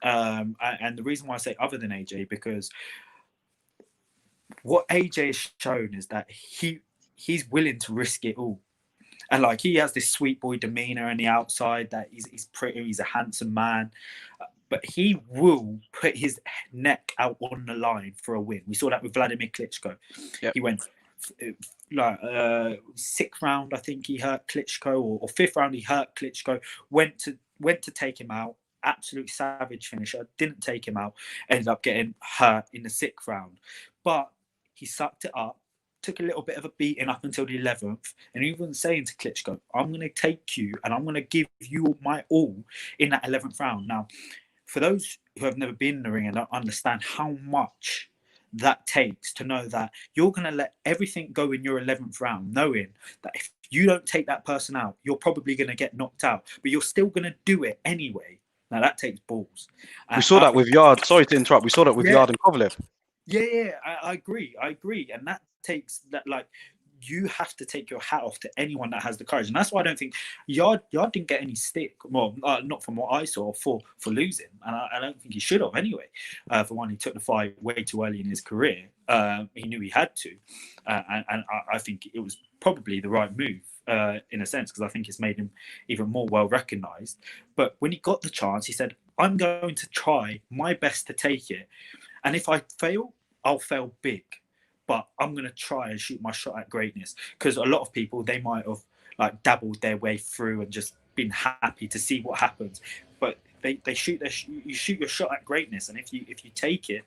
And the reason why I say other than AJ, because what AJ has shown is that he's willing to risk it all. And like he has this sweet boy demeanor on the outside, that he's pretty, he's a handsome man. But he will put his neck out on the line for a win. We saw that with Vladimir Klitschko. Yep. He went sixth round, I think he hurt Klitschko, or fifth round he hurt Klitschko. Went to take him out. Absolute savage finisher. Didn't take him out. Ended up getting hurt in the sixth round. But he sucked it up. Took a little bit of a beating up until the 11th, and even saying to Klitschko, "I'm going to take you, and I'm going to give you my all in that 11th round." Now, for those who have never been in the ring and don't understand how much that takes to know that you're going to let everything go in your 11th round, knowing that if you don't take that person out, you're probably going to get knocked out, but you're still going to do it anyway. Now, that takes balls. We saw that with Yard. Sorry to interrupt. We saw that with Yard and Kovalev. Yeah, I agree. And that takes that, like, you have to take your hat off to anyone that has the courage, and that's why I don't think Yard didn't get any stick. Well, not from what I saw for losing, and I don't think he should have anyway. For one, he took the fight way too early in his career. He knew he had to, and I think it was probably the right move in a sense, because I think it's made him even more well recognised. But when he got the chance, he said, "I'm going to try my best to take it, and if I fail, I'll fail big." But I'm going to try and shoot my shot at greatness, because a lot of people, they might have like dabbled their way through and just been happy to see what happens. But you shoot your shot at greatness, and if you take it,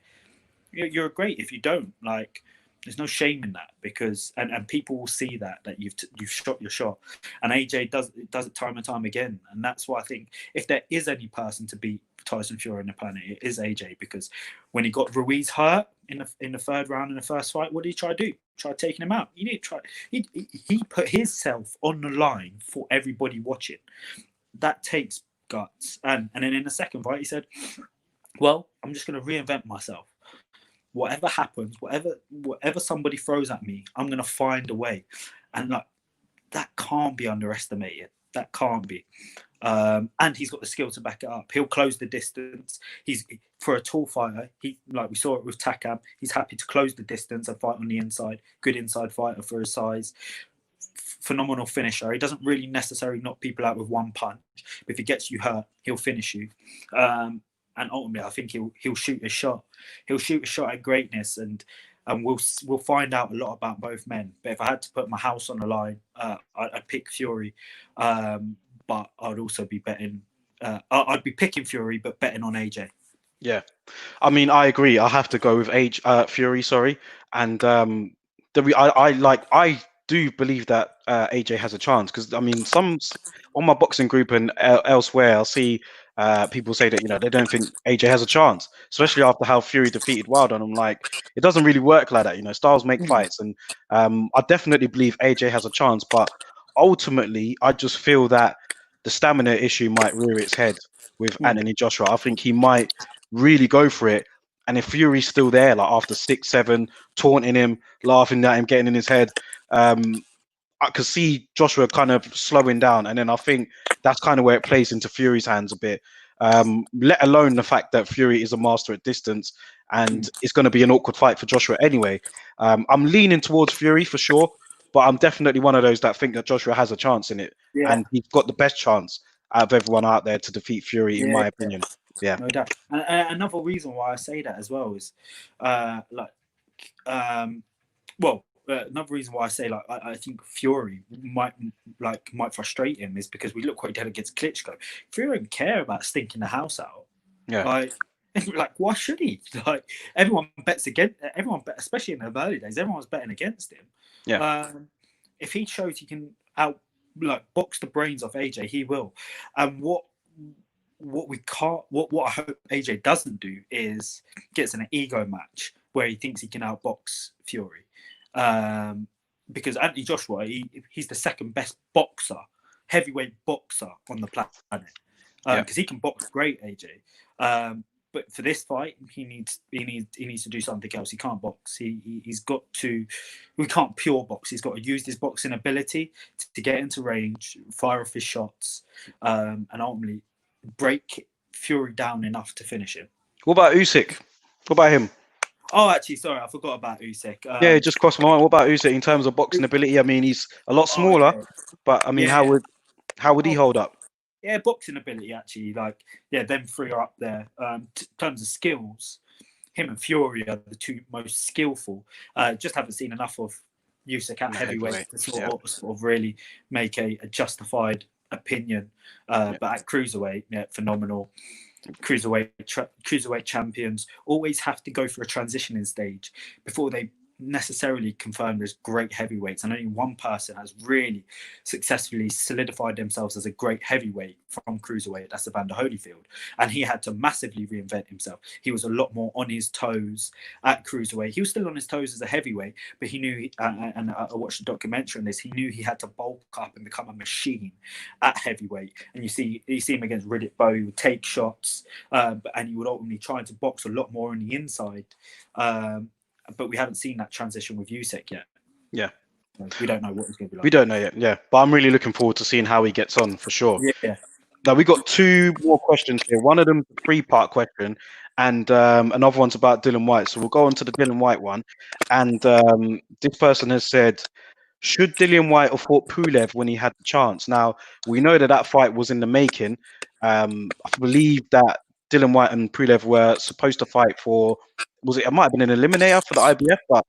you're great. If you don't, like, there's no shame in that, because and people will see that you've shot your shot. And AJ does it time and time again, and that's why I think if there is any person to beat Tyson Fury on the planet, it is AJ, because when he got Ruiz hurt in the third round in the first fight, what did he try to do? Try taking him out. He put himself on the line for everybody watching. That takes guts. And then in the second fight, he said, "Well, I'm just going to reinvent myself. Whatever happens, whatever somebody throws at me, I'm going to find a way." And like, that can't be underestimated. That can't be. And he's got the skill to back it up. He'll close the distance. He's, for a tall fighter, like we saw it with Takam, he's happy to close the distance and fight on the inside. Good inside fighter for his size. Phenomenal finisher. He doesn't really necessarily knock people out with one punch, but if he gets you hurt, he'll finish you. And ultimately, I think he'll shoot a shot. He'll shoot a shot at greatness, and we'll find out a lot about both men. But if I had to put my house on the line, I'd pick Fury. But I'd also be betting. I'd be picking Fury, but betting on AJ. Yeah, I mean, I agree. I have to go with Fury. Sorry, and I do believe that AJ has a chance, because I mean, some on my boxing group and elsewhere, I'll see people say that they don't think AJ has a chance, especially after how Fury defeated Wilder. And I'm like, it doesn't really work like that. Styles make fights, and I definitely believe AJ has a chance, but ultimately, I just feel that the stamina issue might rear its head with Anthony Joshua. I think he might really go for it. And if Fury's still there, like after 6-7, taunting him, laughing at him, getting in his head, I could see Joshua kind of slowing down. And then I think that's kind of where it plays into Fury's hands a bit. Let alone the fact that Fury is a master at distance, and it's going to be an awkward fight for Joshua anyway. I'm leaning towards Fury for sure, but I'm definitely one of those that think that Joshua has a chance in it. Yeah. And he's got the best chance out of everyone out there to defeat Fury, in my opinion. Yeah. No doubt. And another reason why I say that as well is, another reason why I say I think Fury might frustrate him is because we look what he did against Klitschko. Fury don't care about stinking the house out. Yeah. Like why should he? Like everyone bets against especially in the early days. Everyone's betting against him. Yeah. If he shows he can box the brains off AJ, he will. And what I hope AJ doesn't do is gets in an ego match where he thinks he can outbox Fury. Because Anthony Joshua, he's the second best boxer, heavyweight boxer on the planet. Because he can box great, AJ. But for this fight, he needs to do something else. He can't box. He's got to. We can't pure box. He's got to use his boxing ability to get into range, fire off his shots, and ultimately break Fury down enough to finish him. What about Usyk? What about him? Oh, actually, sorry, I forgot about Usyk. Yeah, just crossed my mind. What about Usyk in terms of boxing ability? I mean, he's a lot smaller, but I mean, how would he hold up? Yeah, boxing ability, actually. Them three are up there. In terms of skills, him and Fury are the two most skillful. Just haven't seen enough of Usyk at heavyweight to sort of really make a justified opinion. But at cruiserweight, phenomenal. Cruiserweight champions always have to go through a transitioning stage before they necessarily confirmed as great heavyweights, and only one person has really successfully solidified themselves as a great heavyweight from cruiserweight. That's Evander Holyfield, and he had to massively reinvent himself. He was a lot more on his toes at cruiserweight. He was still on his toes as a heavyweight, but he knew, and I watched a documentary on this, he knew he had to bulk up and become a machine at heavyweight. And you see him against Riddick Bowe. He would take shots, and he would ultimately try to box a lot more on the inside. But we haven't seen that transition with Usyk yet. Yeah. We don't know what he's going to be We like. don't know yet, yeah. But I'm really looking forward to seeing how he gets on for sure. Yeah. Now we got 2 more questions here. One of them is a 3-part question, and another one's about Dillian Whyte. So we'll go on to the Dillian Whyte one. And this person has said, should Dillian Whyte have fought Pulev when he had the chance? Now we know that fight was in the making. I believe that Dillian Whyte and Pulev were supposed to fight for. It might have been an eliminator for the IBF, but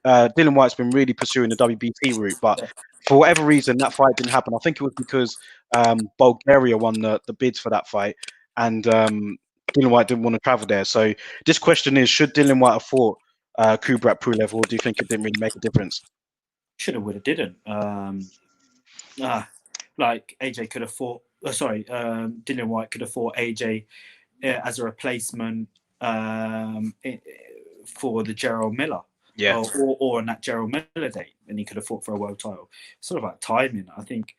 Dillian Whyte's been really pursuing the WBC route. But for whatever reason, that fight didn't happen. I think it was because Bulgaria won the bids for that fight, and Dillian Whyte didn't want to travel there. So this question is: should Dillian Whyte have fought Kubrat Pulev, or do you think it didn't really make a difference? Should have, would have, didn't. Like AJ could have fought. Dillian Whyte could have fought AJ as a replacement for the Gerald Miller. Yeah. Or on that Gerald Miller date, and he could have fought for a world title. Sort of about timing. I think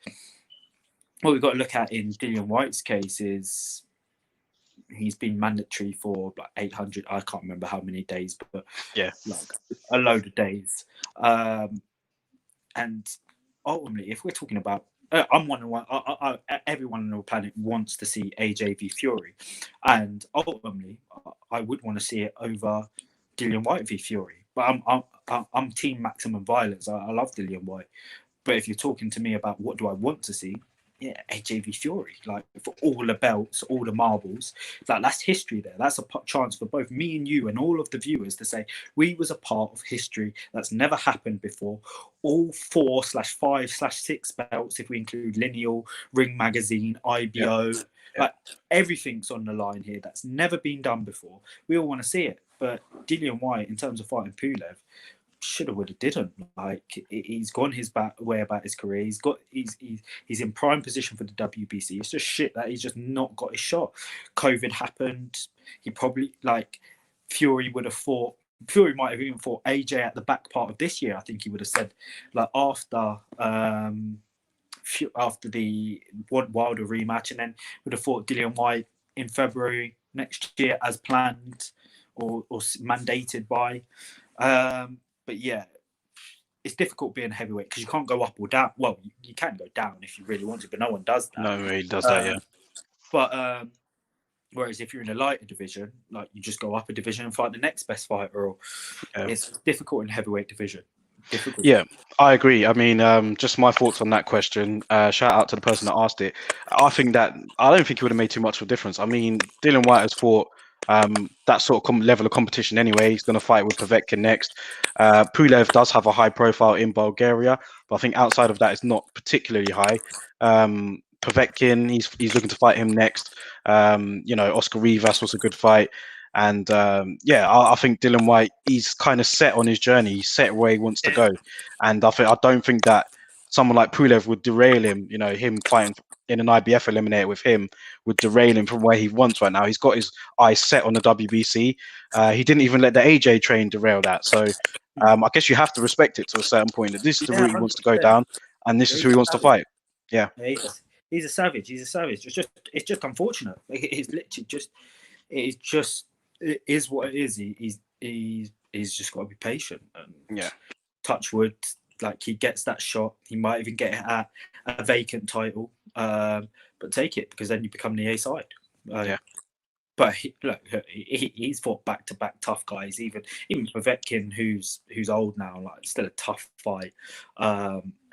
what we've got to look at in Dillian Whyte's case is he's been mandatory for like 800. I can't remember how many days, but yeah, like a load of days. And ultimately, if we're talking about, I'm wondering why everyone on the planet wants to see AJ v Fury, and ultimately, I would want to see it over Dillian Whyte v Fury. But I'm team maximum violence. I love Dillian Whyte, but if you're talking to me about what do I want to see, yeah, AJ v Fury, like for all the belts, all the marbles, like that's history there. That's a chance for both me and you and all of the viewers to say we was a part of history that's never happened before. All 4/5/6 belts, if we include Lineal, Ring Magazine, IBO, like everything's on the line here. That's never been done before. We all want to see it, but Dillian Whyte, in terms of fighting Pulev, should have, would have, didn't. Like he's gone his way about his career. He's in prime position for the WBC. It's just shit that he's just not got his shot. COVID happened. He probably Fury would have fought. Fury might have even fought AJ at the back part of this year. I think he would have said like after the Wilder rematch, and then would have fought Dillian Whyte in February next year as planned or mandated by. But yeah, it's difficult being heavyweight because you can't go up or down. Well, you can go down if you really want to, but no one does that. No one really does that, yeah. But whereas if you're in a lighter division, like you just go up a division and fight the next best fighter, or it's difficult in heavyweight division. Difficult. Yeah, I agree. I mean, just my thoughts on that question. Shout out to the person that asked it. I don't think it would have made too much of a difference. I mean, Dillian Whyte has fought that sort of level of competition anyway. He's going to fight with Povetkin next. Pulev does have a high profile in Bulgaria, but I think outside of that, it's not particularly high. Povetkin, he's looking to fight him next. Oscar Rivas was a good fight. And I think Dillian Whyte, he's kind of set on his journey. He's set where he wants to go. And I don't think that someone like Pulev would derail him. Him fighting in an IBF eliminator with him would derail him from where he wants right now. He's got his eyes set on the WBC. He didn't even let the AJ train derail that. So I guess you have to respect it to a certain point. That this is the route he wants to go down, and this is who he wants to fight. Yeah. He's a savage. He's a savage. It's just unfortunate. It's literally it is what it is. He's just got to be patient and touch wood. Like he gets that shot, he might even get it at a vacant title, but take it because then you become the A side. But he's fought back-to-back tough guys. Even Povetkin, who's old now, like still a tough fight.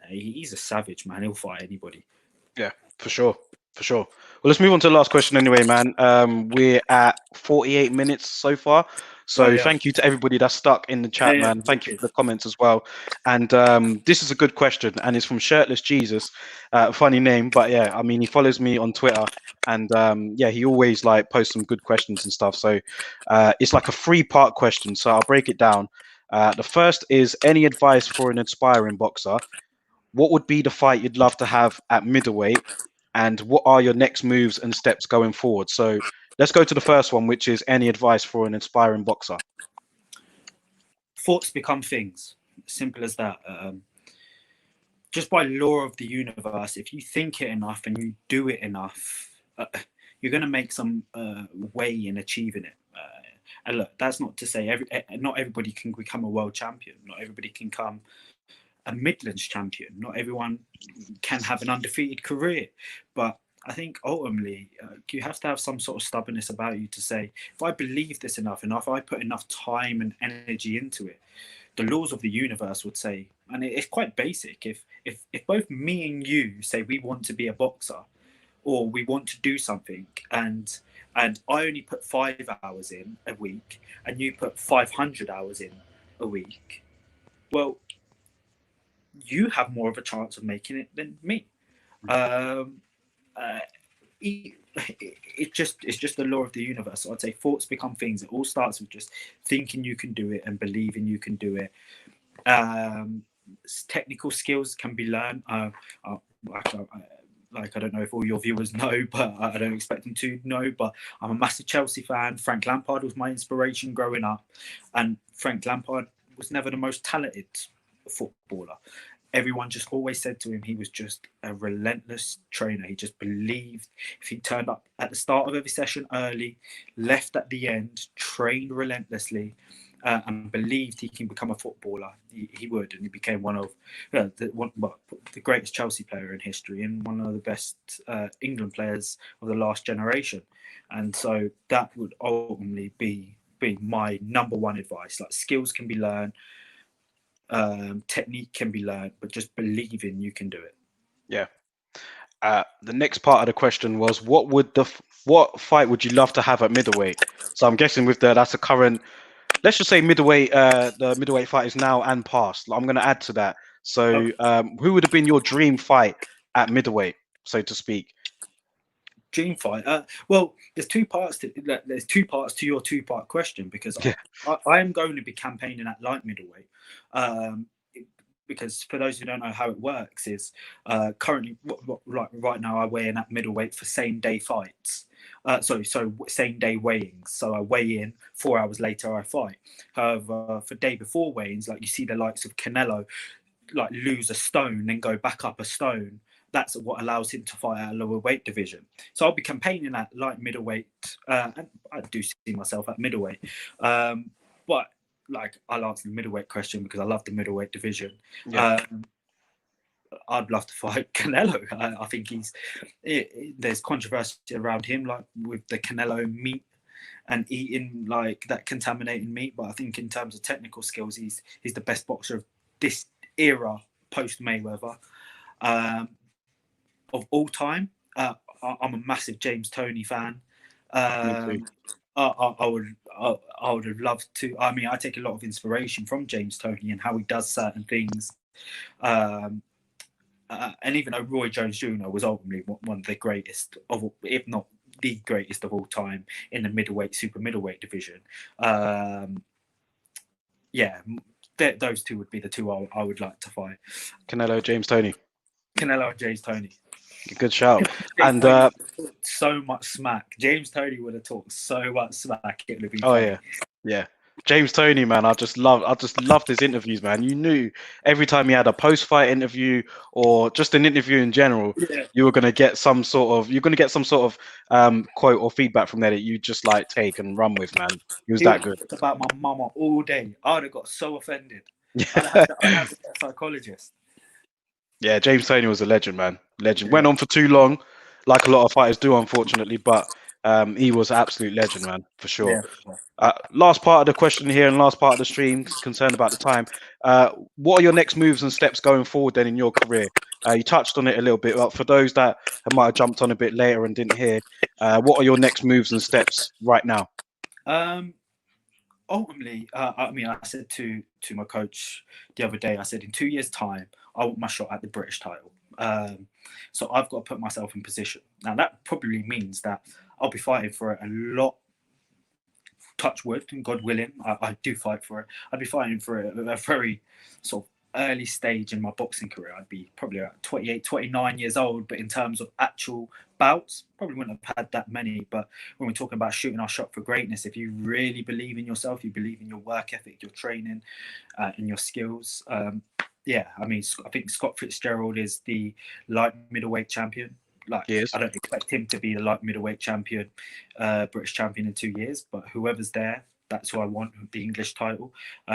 He's a savage, man. He'll fight anybody. Yeah, for sure. Well, let's move on to the last question anyway, man. We're at 48 minutes so far. So thank you to everybody that's stuck in the chat, man. Thank you for the comments as well. And this is a good question, and it's from Shirtless Jesus. Funny name, but yeah, I mean, he follows me on Twitter, and he always like posts some good questions and stuff. So it's like a 3-part question. So I'll break it down. The first is, any advice for an aspiring boxer? What would be the fight you'd love to have at middleweight? And what are your next moves and steps going forward? So let's go to the first one, which is, any advice for an aspiring boxer? Thoughts become things. Simple as that. Just by law of the universe, if you think it enough and you do it enough, you're going to make some way in achieving it. And look, that's not to say not everybody can become a world champion. Not everybody can come a Midlands champion. Not everyone can have an undefeated career, but I think ultimately you have to have some sort of stubbornness about you to say, if I believe this enough, and if I put enough time and energy into it, the laws of the universe would say, and it's quite basic. If both me and you say we want to be a boxer, or we want to do something, and I only put 5 hours in a week, and you put 500 hours in a week, well, you have more of a chance of making it than me. Um, it's just the law of the universe. So I'd say thoughts become things. It all starts with just thinking you can do it and believing you can do it. Technical skills can be learned. Like, I don't know if all your viewers know, but I don't expect them to know, but I'm a massive Chelsea fan. Frank Lampard was my inspiration growing up, and Frank Lampard was never the most talented footballer. Everyone just always said to him he was just a relentless trainer. He just believed if he turned up at the start of every session early, left at the end, trained relentlessly, and believed he can become a footballer, he would. And he became one of the greatest Chelsea player in history and one of the best England players of the last generation. And so that would ultimately be my number one advice. Like, skills can be learned. Technique can be learned, but just believing you can do it. Yeah. The next part of the question was, what fight would you love to have at middleweight? So I'm guessing with that's a current, let's just say middleweight, the middleweight fight is now and past. I'm going to add to that. So who would have been your dream fight at middleweight, so to speak? Dream fight. Well, there's two parts to your two-part question, because I am going to be campaigning at light middleweight. Because for those who don't know how it works, is currently right now I weigh in at middleweight for same-day fights. So same-day weigh-ins. So I weigh in, 4 hours later I fight. However, for day before weigh-ins, like you see the likes of Canelo, like lose a stone, then go back up a stone. That's what allows him to fight at a lower weight division. So I'll be campaigning at light middleweight, and I do see myself at middleweight. But like, I'll answer the middleweight question because I love the middleweight division. Yeah. I'd love to fight Canelo. I think there's controversy around him, like with the Canelo meat and eating like that contaminated meat. But I think in terms of technical skills, he's the best boxer of this era post Mayweather. Of all time, I'm a massive James Toney fan. I would have loved to. I mean, I take a lot of inspiration from James Toney and how he does certain things. And even though Roy Jones Jr. was ultimately one of the greatest of, if not the greatest of all time in the middleweight, super middleweight division. Those two would be the two I would like to fight. Canelo, James Toney. Canelo and James Toney. Good shout. And so much smack. James Toney would have talked so much smack. It would have been funny. Yeah. James Toney, man, I just loved his interviews, man. You knew every time he had a post-fight interview or just an interview in general, you were gonna get some sort of quote or feedback from there that you just like take and run with, man. He was that good. About my mama all day. I'd have got so offended. I'd have to get a psychologist. Yeah, James Toney was a legend, man. Legend. Went on for too long, like a lot of fighters do, unfortunately, but he was an absolute legend, man, for sure. Yeah. Last part of the question here and last part of the stream, concerned about the time. What are your next moves and steps going forward then in your career? You touched on it a little bit, but for those that might have jumped on a bit later and didn't hear, what are your next moves and steps right now? Ultimately, I mean, I said to my coach the other day, I said, in 2 years' time, I want my shot at the British title. So I've got to put myself in position. Now, that probably means that I'll be fighting for it a lot. Touch wood, and God willing, I do fight for it. I'd be fighting for it at a very sort of early stage in my boxing career. I'd be probably about 28, 29 years old, but in terms of actual bouts, probably wouldn't have had that many. But when we're talking about shooting our shot for greatness, if you really believe in yourself, you believe in your work ethic, your training, and your skills. I mean, I think Scott Fitzgerald is the light middleweight champion. Like, I don't expect him to be the light middleweight champion, British champion in 2 years, but whoever's there, That's who I want, the English title.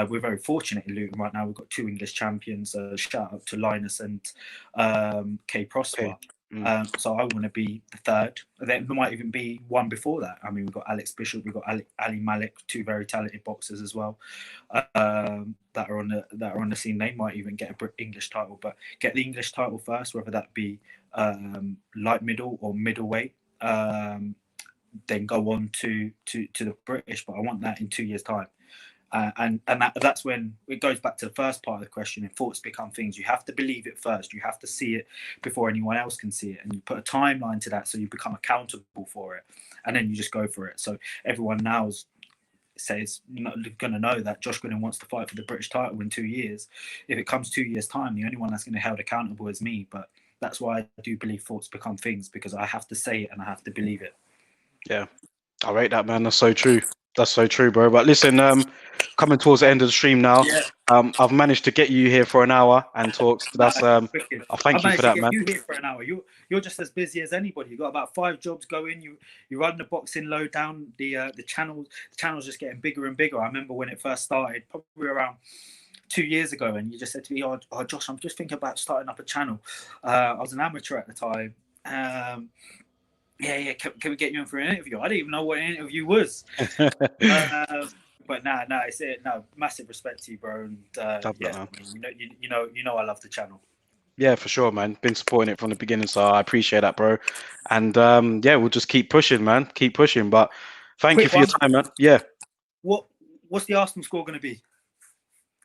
We're very fortunate in Luton right now. We've got 2 English champions. Shout out to Linus and K Prosper. Okay. So I want to be the third. There might even be one before that. I mean, we've got Alex Bishop, we've got Ali Malik, 2 very talented boxers as well, that are on the scene. They might even get an English title, but get the English title first, whether that be light middle or middleweight. Then go on to the British, but I want that in 2 years' time. And that's when it goes back to the first part of the question. And thoughts become things. You have to believe it first. You have to see it before anyone else can see it, and you put a timeline to that, so you become accountable for it, and then you just go for it. So everyone now says going to know that Josh Gooden wants to fight for the British title in 2 years. If it comes 2 years' time, the only one that's going to be held accountable is me. But that's why I do believe thoughts become things, because I have to say it and I have to believe it. Yeah, I rate that, man. That's so true. That's so true, bro. But listen, coming towards the end of the stream now. Yeah. I've managed to get you here for an hour and talks. That's I thank you for that, man. You here for an hour. You're just as busy as anybody. You got about 5 jobs going. You run the boxing Lowdown. The channel's just getting bigger and bigger. I remember when it first started, probably around 2 years ago, and you just said to me, "Oh, Josh, I'm just thinking about starting up a channel." I was an amateur at the time. Yeah. Can we get you in for an interview? I didn't even know what an interview was. But it's it. No, massive respect to you, bro. And yeah, you know, I love the channel. Yeah, for sure, man. Been supporting it from the beginning, so I appreciate that, bro. And yeah, we'll just keep pushing, man. Keep pushing. But thank you for your time, man. Yeah. What's the Arsenal score going to be?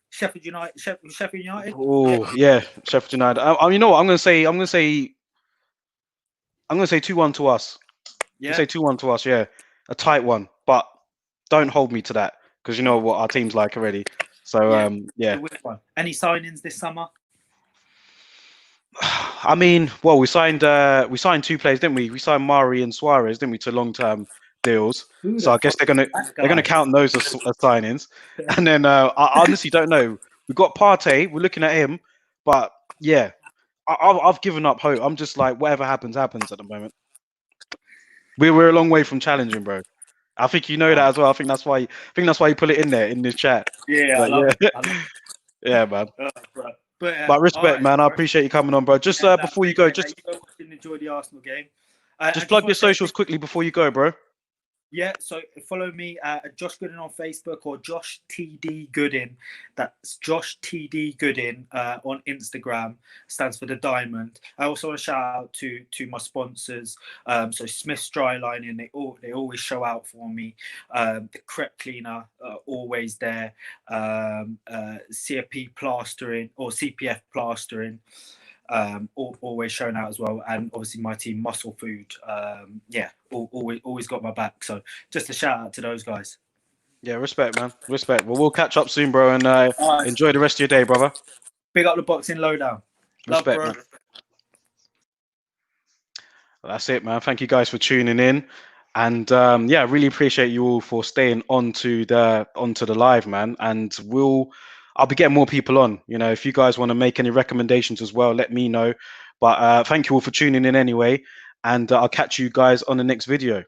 Sheffield United. Sheffield United. Oh yeah, Sheffield United. You know what? I'm gonna say 2-1 to us. Yeah. Say 2-1 to us. Yeah, a tight one, but don't hold me to that, because you know what our team's like already. So yeah. Any signings this summer? I mean, well, we signed 2 players, didn't we? We signed Mari and Suarez, didn't we, to long-term deals. So I guess they're gonna count those as signings. And then I honestly don't know. We've got Partey. We're looking at him, but yeah, I've given up hope. I'm just like, whatever happens at the moment. We're a long way from challenging, bro. I think you know that as well. I think that's why you put it in there in this chat. Yeah, I love it. Yeah, man. But respect, right, man. I appreciate you coming on, bro. Just before you go, just enjoy the Arsenal game. Just plug your socials quickly before you go, bro. Yeah, so follow me at Josh Gooden on Facebook, or Josh TD Gooden. That's Josh TD Gooden on Instagram. Stands for the diamond. I also want to shout out to my sponsors. So Smith's Dry Lining, they always show out for me. The Crep Cleaner, always there. CFP Plastering or CPF Plastering. Always showing out as well, and obviously my team Muscle Food, always got my back. So just a shout out to those guys. Yeah, respect, man. Respect. Well, we'll catch up soon, bro, and enjoy the rest of your day, brother. Big up the boxing Lowdown. Respect, love, bro. Man. Well, that's it, man. Thank you guys for tuning in, and yeah, I really appreciate you all for staying onto the live, man. And I'll be getting more people on. You know, if you guys want to make any recommendations as well, let me know. But thank you all for tuning in anyway. And I'll catch you guys on the next video.